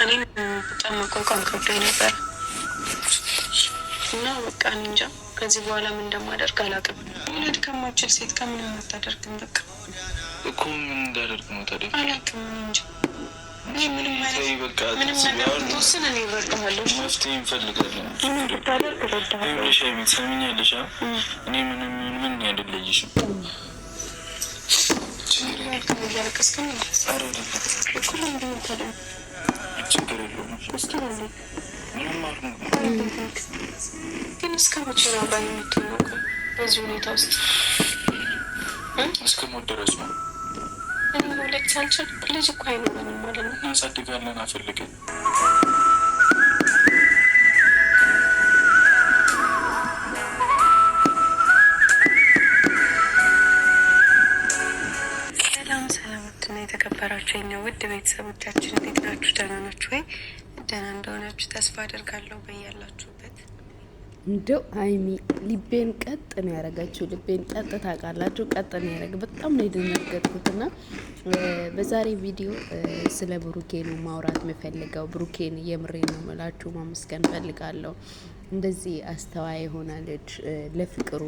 እኔም በጣም መቋቋም ከብዶኝ ነበር እና በቃ እኔ እንጃ ከዚህ በኋላ ምን እንደማደርግ አላውቅም። መውለድ ከማችል ሴት ከምንም አታደርግም። በቃ እኮ ምን እንዳደርግ ነው ታዲያ? አላውቅም እንጂ ምንም ነገር ብትወስን እኔ እረዳሃለሁ። መፍትሄ እንፈልጋለን። ብታደርግ እረዳሃለሁ። ሰሚኛለሽ? እኔ ምን ያደለይሽም እያለቀስክ ነው። ችግር የለውም ግን እስከ መቼ ነው አብራኝ የምትሆነው? በዚህ ሁኔታ ውስጥ እስከ ሞት ድረስ ነው። እኔ መውለድ ሳልችል ልጅ እኮ አይኖረንም ማለት ነው። እናሳድጋለን። አፈልገን ሰላምና የተከበራችሁ የኛ ውድ ቤተሰቦቻችን እንዴት ናችሁ? ደህና ናችሁ ወይ? ደህና እንደሆናችሁ ተስፋ አደርጋለሁ። በያላችሁበት እንደው ሀይሚ ልቤን ቀጥ ነው ያደረጋችሁ። ልቤን ቀጥ ታውቃላችሁ፣ ቀጥ ነው ያደረገ። በጣም ነው የደነገጥኩትና በዛሬ ቪዲዮ ስለ ብሩኬ ነው ማውራት የምፈልገው። ብሩኬን የምሬ ነው የምላችሁ ማመስገን ፈልጋለሁ። እንደዚህ አስተዋይ የሆነ ልጅ ለፍቅሩ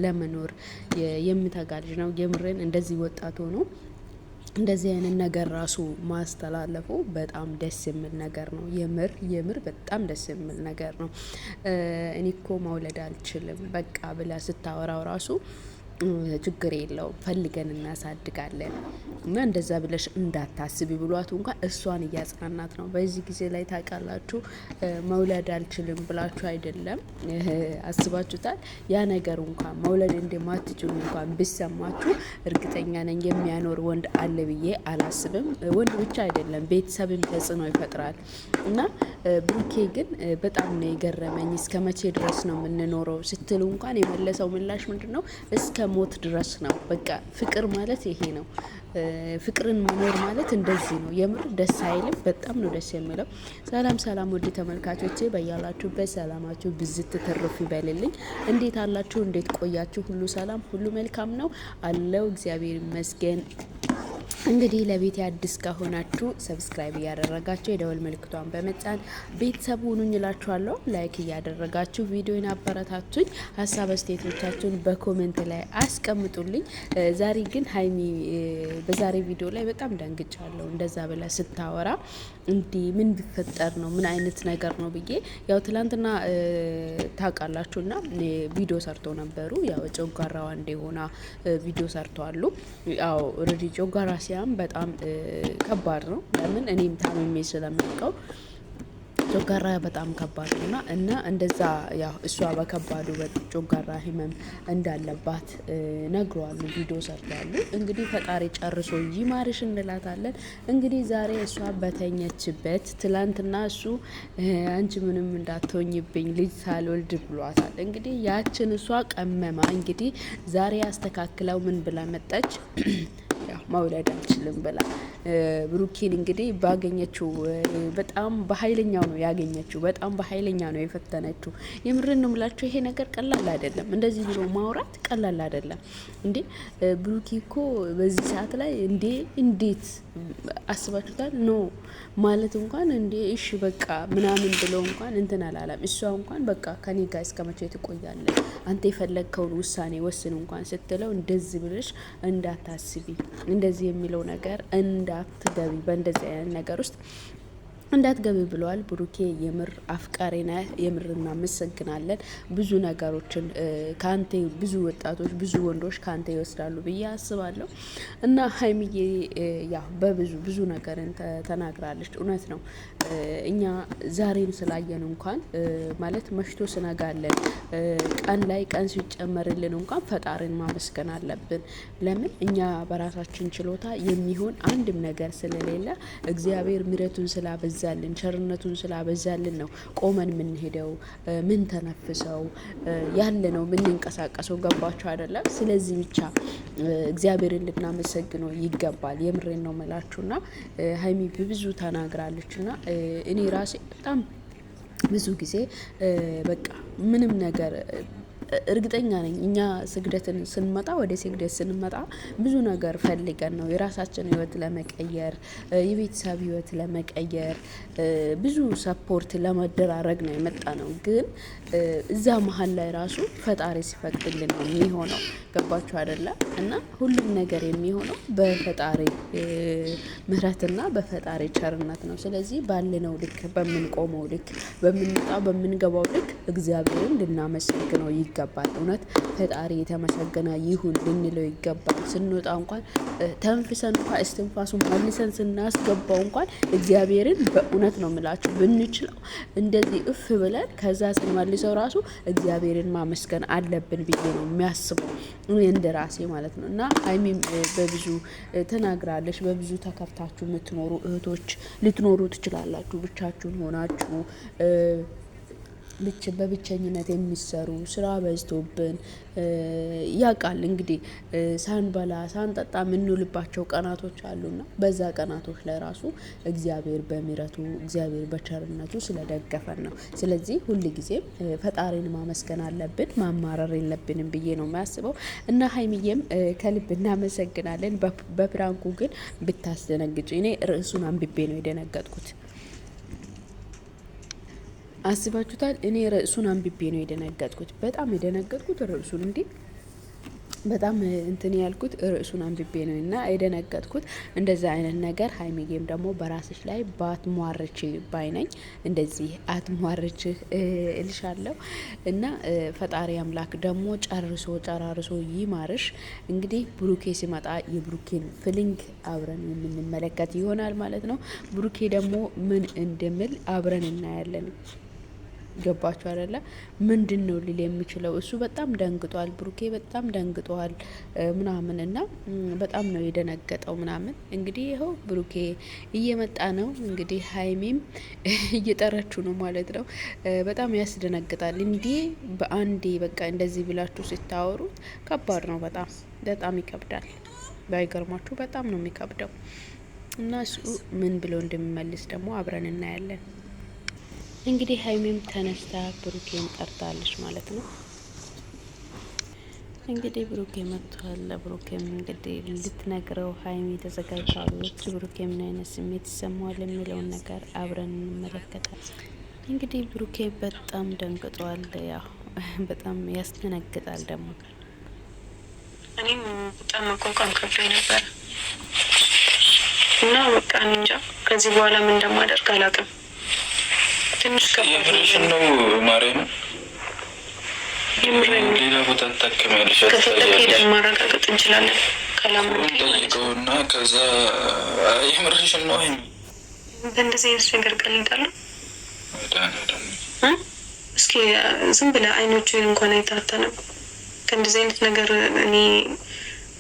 ለመኖር የምተጋ ልጅ ነው። የምሬን እንደዚህ ወጣት ሆኖ እንደዚህ አይነት ነገር ራሱ ማስተላለፉ በጣም ደስ የሚል ነገር ነው። የምር በጣም ደስ የሚል ነገር ነው። እኔ እኮ መውለድ አልችልም በቃ ብላ ስታወራው ራሱ ችግር የለውም ፈልገን እናሳድጋለን እና እንደዛ ብለሽ እንዳታስቢ ብሏት እንኳን እሷን እያጽናናት ነው። በዚህ ጊዜ ላይ ታውቃላችሁ መውለድ አልችልም ብላችሁ አይደለም አስባችሁታል። ያ ነገር እንኳን መውለድ እንደማትችሉ እንኳን ቢሰማችሁ እርግጠኛ ነኝ የሚያኖር ወንድ አለ ብዬ አላስብም። ወንድ ብቻ አይደለም ቤተሰብም ተጽዕኖ ይፈጥራል እና ብሩኬ ግን በጣም ነው የገረመኝ። እስከ መቼ ድረስ ነው የምንኖረው ስትሉ እንኳን የመለሰው ምላሽ ምንድን ነው? እስከ ሞት ድረስ ነው። በቃ ፍቅር ማለት ይሄ ነው። ፍቅርን መኖር ማለት እንደዚህ ነው። የምር ደስ አይልም? በጣም ነው ደስ የሚለው። ሰላም ውድ ተመልካቾቼ በያላችሁበት ሰላማችሁ ብዝት ትርፍ ይበልልኝ። እንዴት አላችሁ? እንዴት ቆያችሁ? ሁሉ ሰላም፣ ሁሉ መልካም ነው አለው። እግዚአብሔር ይመስገን። እንግዲህ ለቤት አዲስ ከሆናችሁ ሰብስክራይብ እያደረጋችሁ የደወል ምልክቷን በመጫን ቤተሰብ ሁኑኝ እላችኋለሁ። ላይክ እያደረጋችሁ ቪዲዮን አበረታቱኝ። ሀሳብ አስተያየቶቻችሁን በኮሜንት ላይ አስቀምጡልኝ። ዛሬ ግን ሀይሚ በዛሬ ቪዲዮ ላይ በጣም ደንግጫለሁ። እንደዛ ብላ ስታወራ እንዲህ ምን ቢፈጠር ነው ምን አይነት ነገር ነው ብዬ ያው ትላንትና ታውቃላችሁና ቪዲዮ ሰርተው ነበሩ። ያው ጮጋራዋ እንደሆነ ቪዲዮ ሰርተዋሉ። ያው ኦሬዲ ጮጋራ ሲያም በጣም ከባድ ነው። ለምን እኔም ታምሜ ስለማውቀው ጮጋራ በጣም ከባድ ነውና እና እንደዛ ያው እሷ በከባዱ ጮጋራ ህመም እንዳለባት ነግሯሉ። ቪዲዮ ሰርተዋሉ። እንግዲህ ፈጣሪ ጨርሶ ይማርሽ እንላታለን። እንግዲህ ዛሬ እሷ በተኘችበት ትላንትና እሱ አንቺ ምንም እንዳትሆኝብኝ ልጅ ሳልወልድ ብሏታል። እንግዲህ ያችን እሷ ቀመማ። እንግዲህ ዛሬ ያስተካክለው ምን ብላ መጣች? መውለድ አልችልም ብላ ብሩኬን እንግዲህ ባገኘችው በጣም በኃይለኛው ነው ያገኘችው። በጣም በኃይለኛ ነው የፈተነችው። የምርን ነው የምላችሁ። ይሄ ነገር ቀላል አይደለም። እንደዚህ ብሎ ማውራት ቀላል አይደለም እንዴ። ብሩኬ እኮ በዚህ ሰዓት ላይ እንዴት አስባችሁታል? ኖ ማለት እንኳን እንዴ እሺ በቃ ምናምን ብለው እንኳን እንትን አላለም። እሷ እንኳን በቃ ከኔ ጋር እስከ መቼ ትቆያለህ? አንተ የፈለግከውን ውሳኔ ወስን እንኳን ስትለው እንደዚህ ብለሽ እንዳታስቢ እንደዚህ የሚለው ነገር እንዳትገቢ በእንደዚህ አይነት ነገር ውስጥ እንዳትገቢ ብለዋል። ብሩኬ የምር አፍቃሪ ነህ። የምር እናመሰግናለን። ብዙ ነገሮችን ካንተ ብዙ ወጣቶች ብዙ ወንዶች ካንተ ይወስዳሉ ብዬ አስባለሁ እና ሀይሚዬ ያው ብዙ ነገርን ተናግራለች። እውነት ነው። እኛ ዛሬን ስላየን እንኳን ማለት መሽቶ ስነጋለን ቀን ላይ ቀን ሲጨመርልን እንኳን ፈጣሪን ማመስገን አለብን። ለምን እኛ በራሳችን ችሎታ የሚሆን አንድም ነገር ስለሌለ እግዚአብሔር ምሕረቱን ስላበዛልን ቸርነቱን ስላበዛልን ነው ቆመን የምንሄደው ምን ተነፍሰው ያለ ነው የምንንቀሳቀሰው። ገባችሁ አይደለም? ስለዚህ ብቻ እግዚአብሔርን ልናመሰግነው ይገባል። የምሬን ነው መላችሁና ሀይሚ ብዙ ተናግራለችና እኔ ራሴ በጣም ብዙ ጊዜ በቃ ምንም ነገር እርግጠኛ ነኝ እኛ ስግደትን ስንመጣ ወደ ስግደት ስንመጣ ብዙ ነገር ፈልገን ነው የራሳችን ህይወት ለመቀየር የቤተሰብ ህይወት ለመቀየር ብዙ ሰፖርት ለመደራረግ ነው የመጣ ነው። ግን እዛ መሀል ላይ ራሱ ፈጣሪ ሲፈቅድልን ነው የሚሆነው። ገባችሁ አይደለ? እና ሁሉም ነገር የሚሆነው በፈጣሪ ምህረትና በፈጣሪ ቸርነት ነው። ስለዚህ ባለነው ልክ በምንቆመው ልክ በምንወጣው በምንገባው ልክ እግዚአብሔርን ልናመሰግነው ይገባል። እውነት ፈጣሪ የተመሰገነ ይሁን ልንለው ይገባል። ስንወጣ እንኳን ተንፍሰን እንኳን እስትንፋሱን መልሰን ስናስገባው እንኳን እግዚአብሔርን በእውነት ነው የምላችሁ ብንችለው እንደዚህ እፍ ብለን ከዛ ስንመልሰው ራሱ እግዚአብሔርን ማመስገን አለብን ብዬ ነው የሚያስበው እንደ ራሴ ማለት ነው። እና ሀይሚም በብዙ ተናግራለች። በብዙ ተከፍታችሁ የምትኖሩ እህቶች ልትኖሩ ትችላላችሁ። ብቻችሁን ሆናችሁ በብቸኝነት የሚሰሩ ስራ በዝቶብን ያውቃል እንግዲህ ሳንበላ ሳንጠጣ የምንውልባቸው ቀናቶች አሉና በዛ ቀናቶች ላይ ራሱ እግዚአብሔር በምህረቱ እግዚአብሔር በቸርነቱ ስለደገፈን ነው። ስለዚህ ሁል ጊዜም ፈጣሪን ማመስገን አለብን፣ ማማረር የለብንም ብዬ ነው የሚያስበው። እና ሀይሚዬም ከልብ እናመሰግናለን። በፕራንኩ ግን ብታስደነግጭ እኔ ርዕሱን አንብቤ ነው የደነገጥኩት። አስባችሁታል? እኔ ርዕሱን አንብቤ ነው የደነገጥኩት። በጣም የደነገጥኩት ርዕሱን እንዴ በጣም እንትን ያልኩት ርዕሱን አንብቤ ነው እና የደነገጥኩት። እንደዛ አይነት ነገር ሀይሚጌም ደግሞ በራስሽ ላይ ባትሟርች ባይነኝ። እንደዚህ አትሟርች እልሻለሁ። እና ፈጣሪ አምላክ ደግሞ ጨራርሶ ይማርሽ። እንግዲህ ብሩኬ ሲመጣ የብሩኬን ፊሊንግ አብረን የምንመለከት ይሆናል ማለት ነው። ብሩኬ ደግሞ ምን እንደምል አብረን እናያለን። ገባችሁ አይደለ? ምንድን ነው ሊል የሚችለው? እሱ በጣም ደንግጧል። ብሩኬ በጣም ደንግጧል ምናምን እና በጣም ነው የደነገጠው ምናምን። እንግዲህ ይኸው ብሩኬ እየመጣ ነው። እንግዲህ ሀይሚም እየጠረችው ነው ማለት ነው። በጣም ያስደነግጣል። እንዲህ በአንዴ በቃ እንደዚህ ብላችሁ ስታወሩት ከባድ ነው። በጣም ይከብዳል። ባይገርማችሁ በጣም ነው የሚከብደው። እና እሱ ምን ብሎ እንደሚመልስ ደግሞ አብረን እናያለን። እንግዲህ ሀይሚም ተነስታ ብሩኬን ጠርታለች ማለት ነው። እንግዲህ ብሩኬ መጥቷል። ለብሩኬም እንግዲህ ልትነግረው ሀይሚ ተዘጋጅታለች። ብሩኬ ምን አይነት ስሜት ይሰማዋል የሚለውን ነገር አብረን እንመለከታለን። እንግዲህ ብሩኬ በጣም ደንግጧል። ያው በጣም ያስደነግጣል ደግሞ። እኔም በጣም መቋቋም ከብዶኝ ነበር እና በቃ እንጃ ከዚህ በኋላ ምን እንደማደርግ አላውቅም። የምርሽን ነው ማርያም? ሌላ ቦታ ታከሚያለሽ? ሄደን ማረጋገጥ እንችላለን። ጠይቀውና ከዛ የምርሽን ነው ሀይሚ? በእንደዚህ አይነት ነገር ቀልዳለሁ? እስኪ ዝም ብለህ አይኖችን እንኳን አይታተንም ከእንደዚህ አይነት ነገር እኔ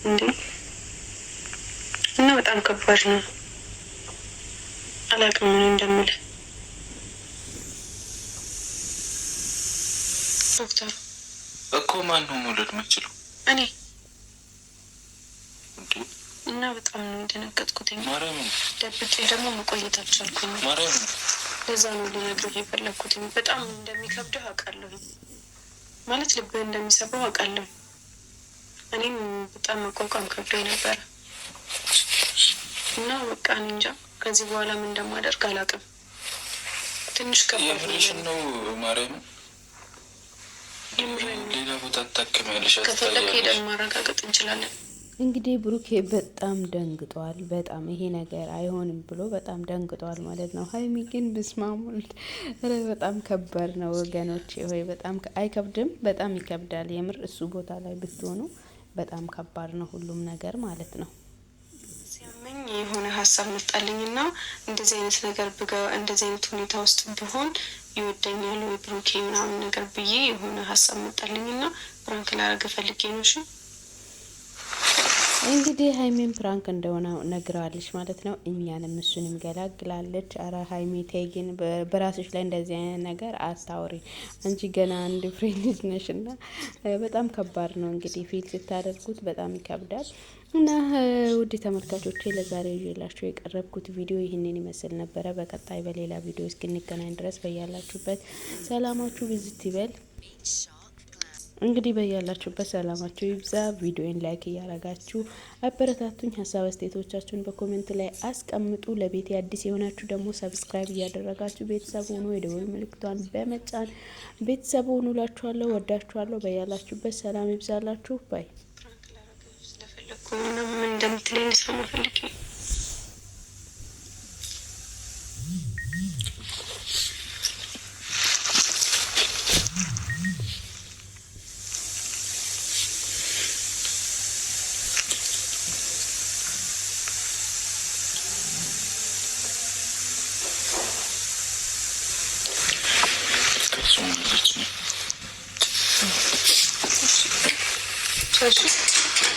እንዴ! እና በጣም ከባድ ነው። አላውቅም ምን እንደምልህ። ዶክተር እኮ ማን ነው መውለድ የማይችለው? እኔ እና በጣም ነው የደነገጥኩት። ማርያም ደብቄ ደግሞ መቆየት አልቻልኩም። ማርያም ለዛ ነው ልነግርህ የፈለግኩት። በጣም እንደሚከብድህ አውቃለሁ፣ ማለት ልብህ እንደሚሰብረው አውቃለሁ። እኔም በጣም መቋቋም ከብዶኝ ነበረ እና በቃ እኔ እንጃ ከዚህ በኋላ ምን እንደማደርግ አላውቅም። ትንሽ ከባድ ነው ማርያም። ሌላ ቦታ ታከሚያለሽ? ከፈለክ ሄደን ማረጋገጥ እንችላለን። እንግዲህ ብሩኬ በጣም ደንግጧል። በጣም ይሄ ነገር አይሆንም ብሎ በጣም ደንግጧል ማለት ነው። ሀይሚ ግን ብስማሙል በጣም ከባድ ነው ወገኖች። ሆይ በጣም አይከብድም? በጣም ይከብዳል የምር። እሱ ቦታ ላይ ብትሆኑ በጣም ከባድ ነው ሁሉም ነገር ማለት ነው። ሲያመኝ የሆነ ሀሳብ መጣልኝና እንደዚህ አይነት ነገር እንደዚህ አይነት ሁኔታ ውስጥ ብሆን ይወደኛል ወይ ብሩኬ ምናምን ነገር ብዬ የሆነ ሀሳብ መጣልኝና ፕራንክ ላደርግ ፈልጌ ነው። እሺ እንግዲህ ሀይሜን ፕራንክ እንደሆነ ነግራለች ማለት ነው። እኛንም እሱንም ገላግላለች። አረ ሀይሜ ተይ ግን በራስሽ ላይ እንደዚህ አይነት ነገር አታውሪ። አንቺ ገና አንድ ፍሬ ልጅ ነሽ እና በጣም ከባድ ነው። እንግዲህ ፊት ስታደርጉት በጣም ይከብዳል። እና ውድ ተመልካቾቼ ለዛሬ ይዤላችሁ የቀረብኩት ቪዲዮ ይህንን ይመስል ነበረ። በቀጣይ በሌላ ቪዲዮ እስክንገናኝ ድረስ በያላችሁበት ሰላማችሁ ብዝት ይበል። እንግዲህ በያላችሁበት ሰላማችሁ ይብዛ። ቪዲዮን ላይክ እያረጋችሁ አበረታቱኝ። ሀሳብ አስተያየቶቻችሁን በኮሜንት ላይ አስቀምጡ። ለቤት አዲስ የሆናችሁ ደግሞ ሰብስክራይብ እያደረጋችሁ ቤተሰብ ሆኖ የደወል ምልክቷን በመጫን ቤተሰብ ሆኑ። ላችኋለሁ፣ ወዳችኋለሁ። በያላችሁበት ሰላም ይብዛላችሁ። ባይ ምን እንደምትለኝ ሰማ ፈልግ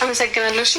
አመሰግናለሁ። እሺ